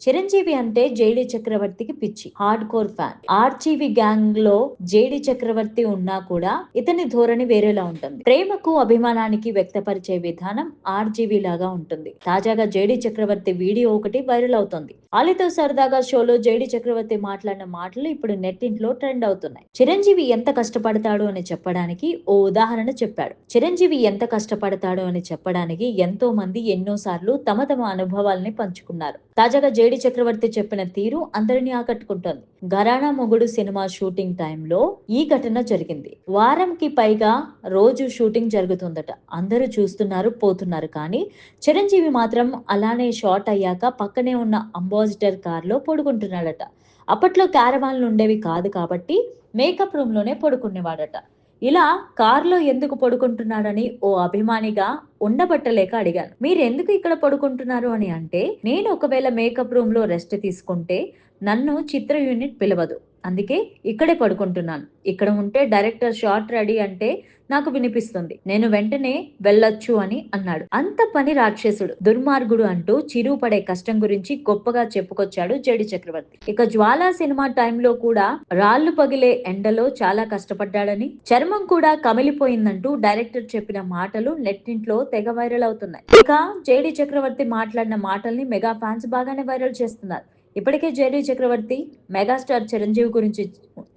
చిరంజీవి అంటే జేడీ చక్రవర్తికి పిచ్చి. Hardcore fan. ఆర్‌జీవీ గ్యాంగ్‌లో జేడీ చక్రవర్తి ఉన్నా కూడా ఇతని ధోరణి వేరేలా ఉంటుంది. ప్రేమకు, అభిమానానికి వ్యక్తపరిచే విధానం ఆర్‌జీవీ లాగా ఉంటుంది. తాజాగా జేడీ చక్రవర్తి వీడియో ఒకటి వైరల్ అవుతోంది. అలీతో సరదాగా షోలో జేడీ చక్రవర్తి మాట్లాడిన మాటలు ఇప్పుడు నెట్టింట్లో ట్రెండ్ అవుతున్నాయి. చిరంజీవి ఎంత కష్టపడతాడు అని చెప్పడానికి ఓ ఉదాహరణ చెప్పాడు. చిరంజీవి ఎంత కష్టపడతాడు అని చెప్పడానికి ఎంతో మంది ఎన్నోసార్లు తమ తమ అనుభవాల్ని పంచుకున్నారు. తాజాగా జేడీ చక్రవర్తి చెప్పిన తీరు అందరినీ ఆకట్టుకుంటోంది. ఘరానా మొగుడు సినిమా షూటింగ్ టైంలో ఈ ఘటన జరిగింది. వారంకి పైగా రోజు షూటింగ్ జరుగుతుందట. అందరూ చూస్తున్నారు, పోతున్నారు. కానీ చిరంజీవి మాత్రం అలానే షాట్ అయ్యాక పక్కనే ఉన్న అంబాసిడర్ కార్‌లో పడుకుంటున్నాడట. అప్పట్లో క్యారవాన్లు ఉండేవి కాదు కాబట్టి మేకప్ రూమ్‌లోనే పడుకునేవాడట. ఇలా కార్‌లో ఎందుకు పడుకుంటున్నాడని ఓ అభిమానిగా ఉండబట్టలేక అడిగాను. మీరెందుకు ఇక్కడ పడుకుంటున్నారు అని అంటే, నేను ఒకవేళ మేకప్ రూమ్‌లో రెస్ట్ తీసుకుంటే నన్ను చిత్ర యూనిట్ పిలవదు. అందుకే ఇక్కడే పడుకుంటున్నాను. ఇక్కడ ఉంటే డైరెక్టర్ షాట్ రెడీ అంటే నాకు వినిపిస్తుంది. నేను వెంటనే వెళ్ళొచ్చు అని అన్నాడు. అంత పని రాక్షసుడు, దుర్మార్గుడు అంటూ చిరువు పడే కష్టం గురించి గొప్పగా చెప్పుకొచ్చాడు జేడీ చక్రవర్తి. ఇక జ్వాల సినిమా టైంలో కూడా రాళ్లు పగిలే ఎండలో చాలా కష్టపడ్డాడని, చర్మం కూడా కమిలిపోయిందంటూ డైరెక్టర్ చెప్పిన మాటలు నెట్టింట్లో తెగ వైరల్ అవుతున్నాయి. ఇక జేడీ చక్రవర్తి మాట్లాడిన మాటల్ని మెగా ఫ్యాన్స్ బాగానే వైరల్ చేస్తున్నారు. ఇప్పటికే జేడీ చక్రవర్తి మెగాస్టార్ చిరంజీవి గురించి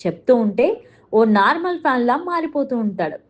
చెప్తూ ఉంటే ఓ నార్మల్ ఫ్యాన్‌లా మారిపోతూ ఉంటాడు.